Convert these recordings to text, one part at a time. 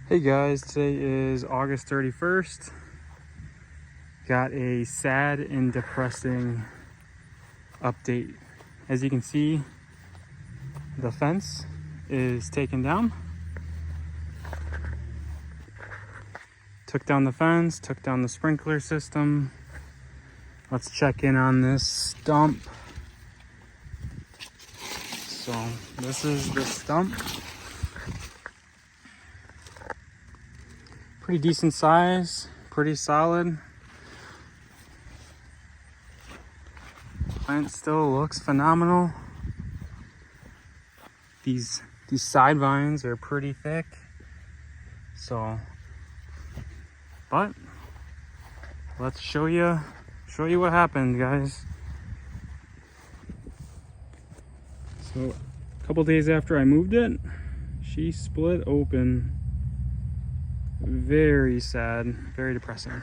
Hey guys, today is August 31st. Got a sad and depressing update. As you can see, the fence is taken down. Took down the fence, took down the sprinkler system. Let's check in on this stump. So this is the stump. Pretty decent size, pretty solid. Plant still looks phenomenal. These side vines are pretty thick. So, but let's show you what happened, guys. So, a couple days after I moved it, she split open. Very sad, very depressing.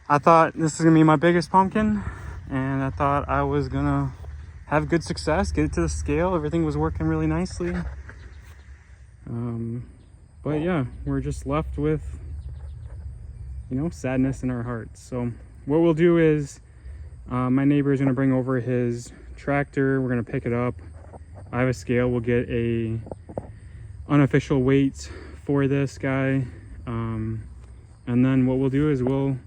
I thought this is gonna be my biggest pumpkin, and I thought I was gonna have good success, get it to the scale. Everything was working really nicely. But yeah, we're just left with, sadness in our hearts. So what we'll do is, my neighbor is gonna bring over his tractor. We're gonna pick it up. I have a scale. We'll get a unofficial weight for this guy, and then what we'll do is we'll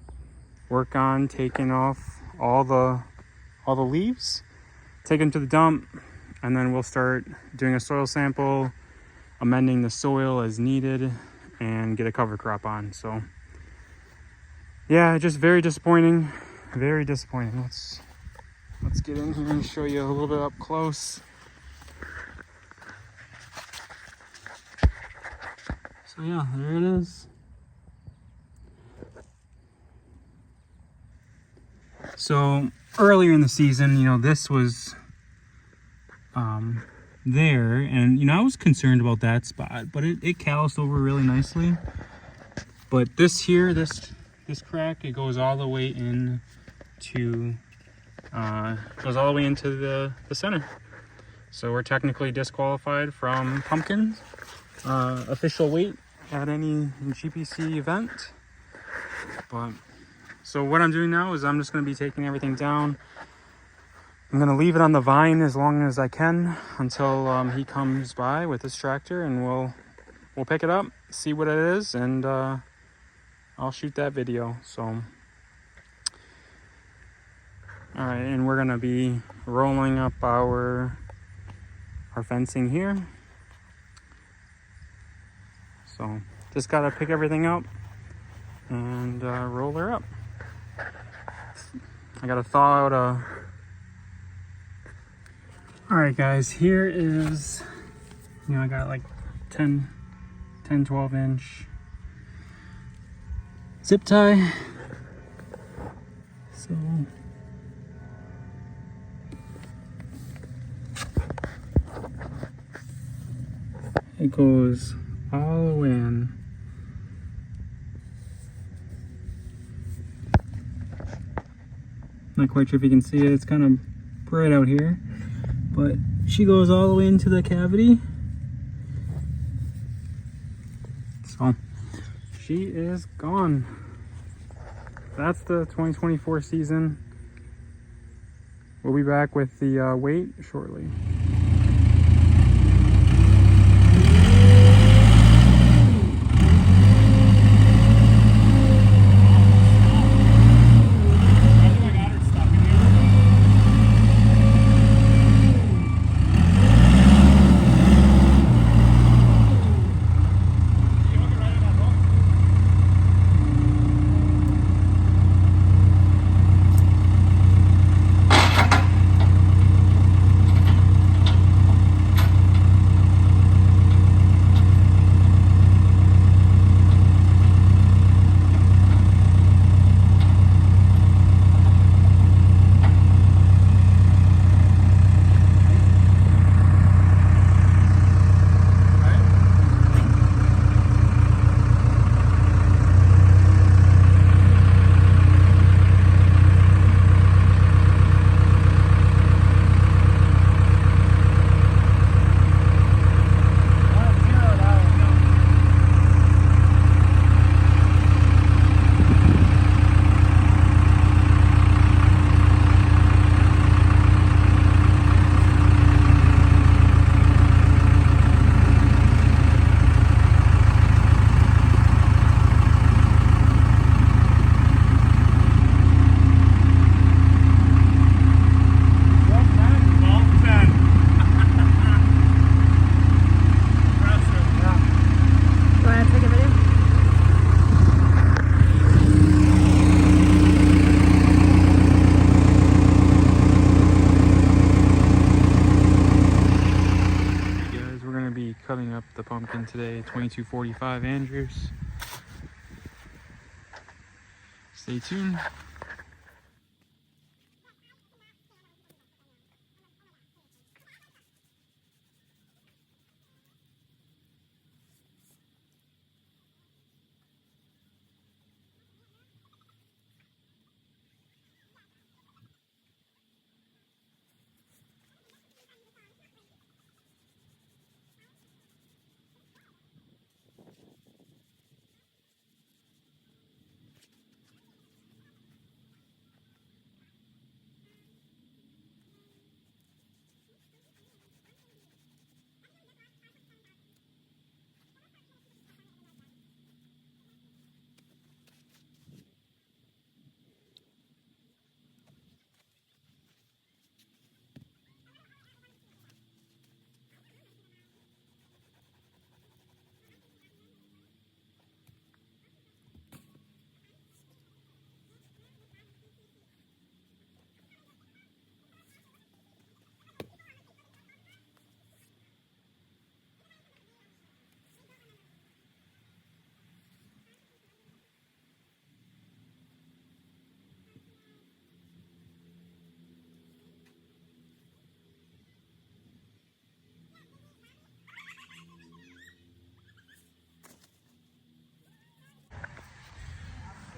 work on taking off all the leaves, take them to the dump, and then we'll start doing a soil sample, amending the soil as needed, and get a cover crop on. So yeah, just very disappointing, very disappointing. Let's get in here and show you a little bit up close. So yeah, there it is. So earlier in the season, this was there, and I was concerned about that spot, but it calloused over really nicely. But this here, this crack, it goes all the way into the center. So we're technically disqualified from pumpkins. Official weight at any GPC event. But so what I'm doing now is I'm just going to be taking everything down. I'm going to leave it on the vine as long as I can until he comes by with his tractor, and we'll pick it up, see what it is, and I'll shoot that video. So all right, and we're going to be rolling up our fencing here. So just gotta pick everything up and roll her up. I gotta thaw out all right guys, here is, I got like 12 inch zip tie. So it goes all the way in. Not quite sure if you can see it. It's kind of bright out here, but she goes all the way into the cavity. So she is gone. That's the 2024 season. We'll be back with the weight shortly. pumpkin today, 2245 Andrusz. Stay tuned.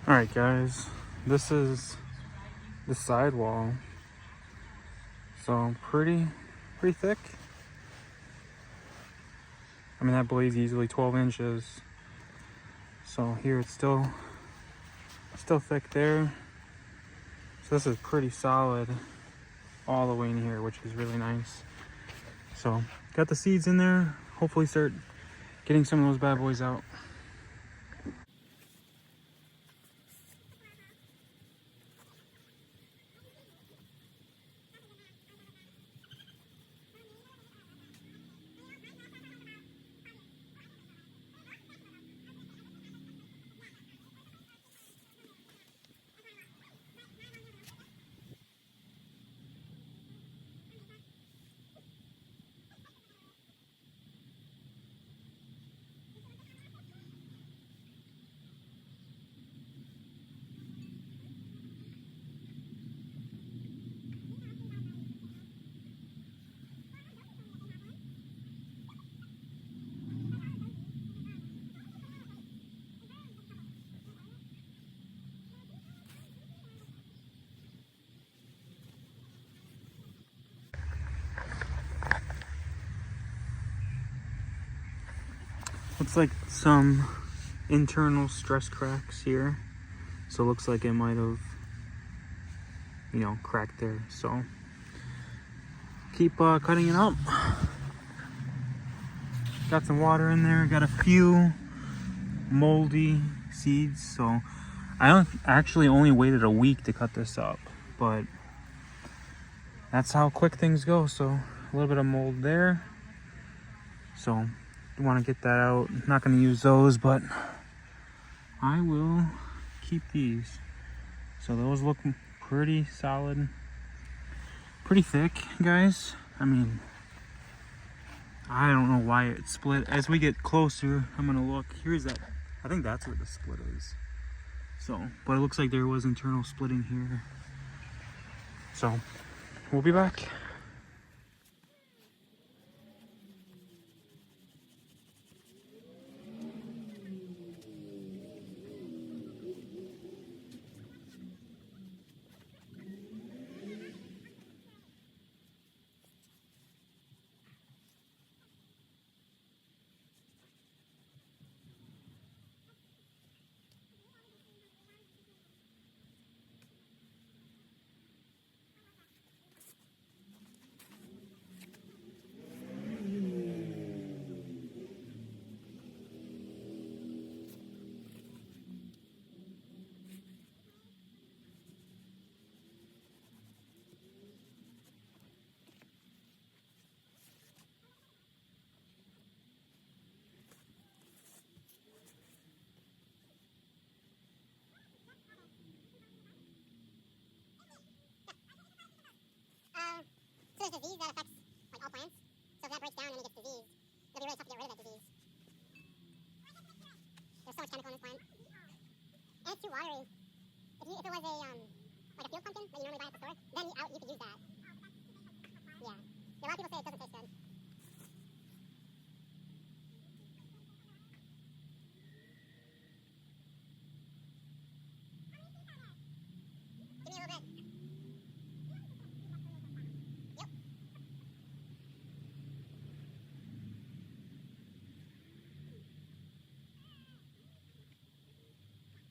All right, guys, this is the sidewall. So pretty thick. I mean, that blade's easily 12 inches. So here it's still thick there. So this is pretty solid all the way in here, which is really nice. So got the seeds in there. Hopefully start getting some of those bad boys out. Looks like some internal stress cracks here. So it looks like it might have, you know, cracked there. So keep cutting it up. Got some water in there. Got a few moldy seeds. So I actually only waited a week to cut this up, but that's how quick things go. So a little bit of mold there. So you want to get that out. I'm not going to use those, but I will keep these. So those look pretty solid, pretty thick, guys. I mean, I don't know why it split. As we get closer, I'm going to look. Here's that. I think that's where the split is. So, but it looks like there was internal splitting here. So we'll be back. So there's disease that affects like all plants. So if that breaks down and it gets diseased, it'll be really tough to get rid of that disease. too watery. If it was a like a field pumpkin that you normally buy at the store, then you could use that. Yeah. A lot of people say it doesn't taste good. Give me a little bit. Yep.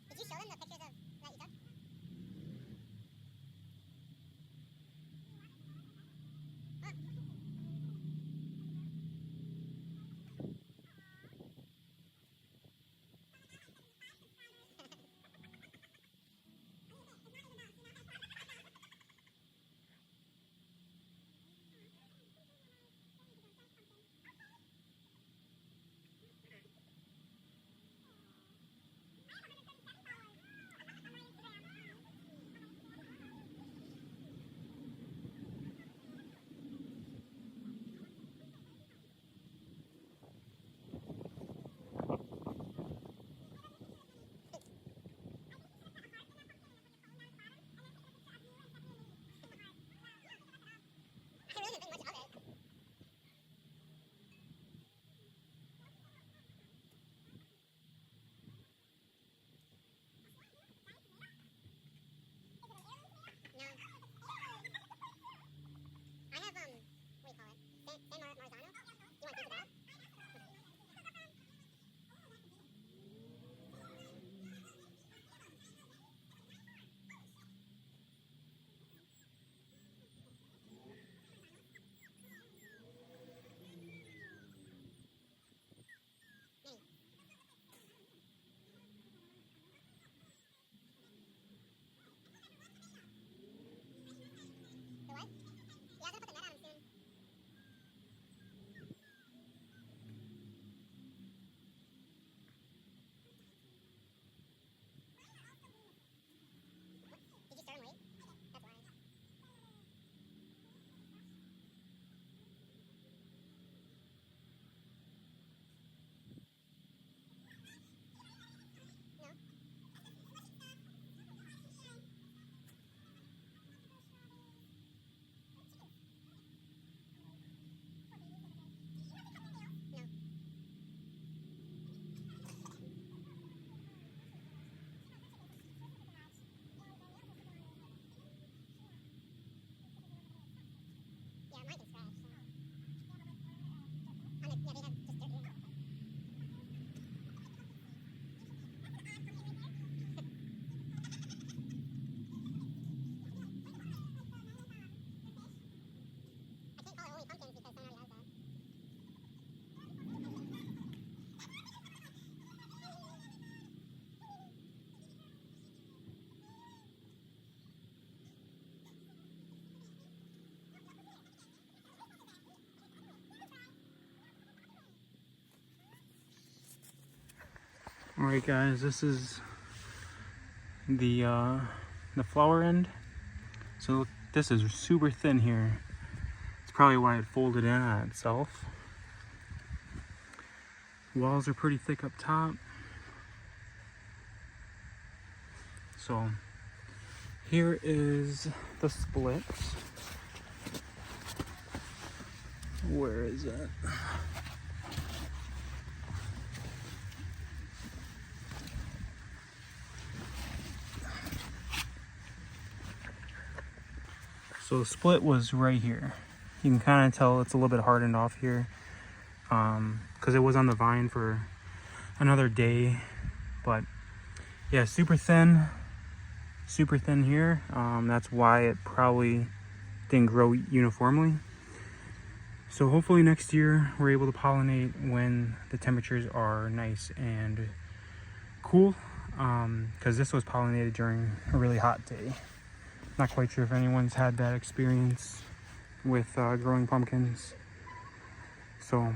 Did you show them the pictures that you took? I really didn't think much of it. No. I have, what do you call it? San Marzano? You want a piece of that? Maybe. The what? Yeah, I'm gonna put the net on him soon. Did you stir him late? That's why. No? No. Yeah, mine can scratch, so. Yeah, they have just dirt here. I can't call it only pumpkins because someone already has that. Alright guys, this is the flower end. So this is super thin here. It's probably why it folded in on itself. Walls are pretty thick up top. So here is the split. Where is it? So the split was right here. You can kind of tell it's a little bit hardened off here because it was on the vine for another day. But yeah, super thin here. That's why it probably didn't grow uniformly. So hopefully next year we're able to pollinate when the temperatures are nice and cool, because this was pollinated during a really hot day. Not quite sure if anyone's had that experience with growing pumpkins. So,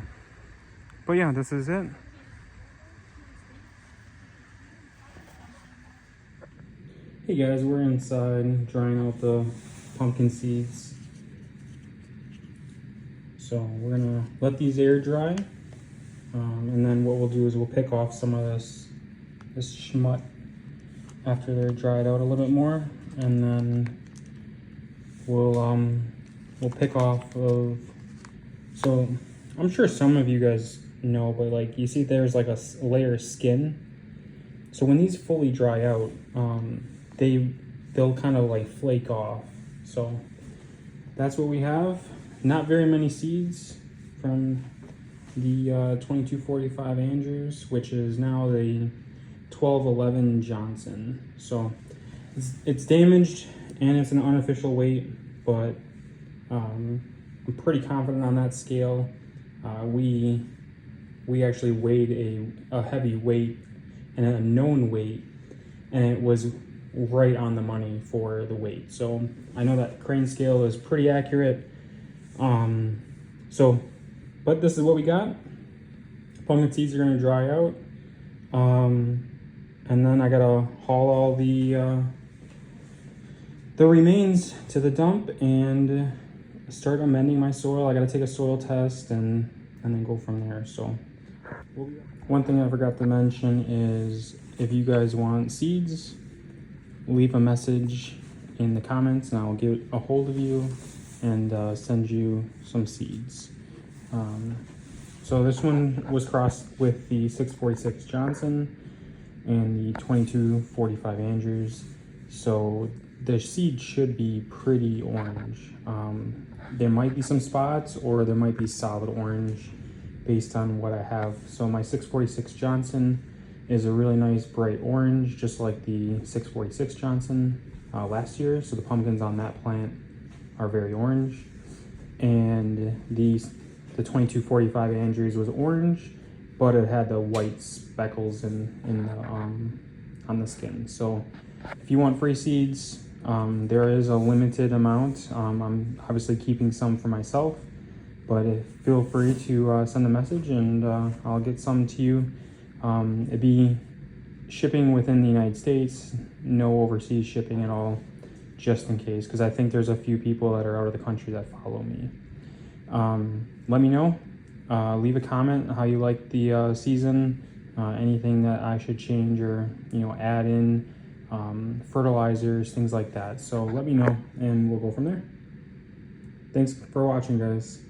but yeah, this is it. Hey guys, we're inside drying out the pumpkin seeds. So we're gonna let these air dry, and then what we'll do is we'll pick off some of this schmut after they're dried out a little bit more, and then we'll pick off of. So I'm sure some of you guys know, but like you see, there's like a layer of skin. So when these fully dry out, they'll kind of like flake off. So that's what we have. Not very many seeds from the 2245 Andrusz, which is now the 1211 Johnson. So it's damaged and it's an unofficial weight, but I'm pretty confident on that scale. We actually weighed a heavy weight and a known weight, and it was right on the money for the weight. So I know that crane scale is pretty accurate. But this is what we got. Pumpkin seeds are gonna dry out. And then I gotta haul all the remains to the dump and start amending my soil. I gotta take a soil test and then go from there. So one thing I forgot to mention is if you guys want seeds, leave a message in the comments and I'll get a hold of you and send you some seeds. So this one was crossed with the 646 Johnson and the 2245 Andrusz. So the seed should be pretty orange. There might be some spots or there might be solid orange based on what I have. So my 646 Johnson is a really nice bright orange, just like the 646 Johnson last year. So the pumpkins on that plant are very orange. And the 2245 Andrusz was orange, but it had the white speckles on the skin. So if you want free seeds, there is a limited amount. I'm obviously keeping some for myself, but feel free to send a message and I'll get some to you. It'd be shipping within the United States, no overseas shipping at all, just in case, because I think there's a few people that are out of the country that follow me. Let me know. Leave a comment how you like the season, anything that I should change or add in, fertilizers, things like that. So let me know and we'll go from there. Thanks for watching, guys.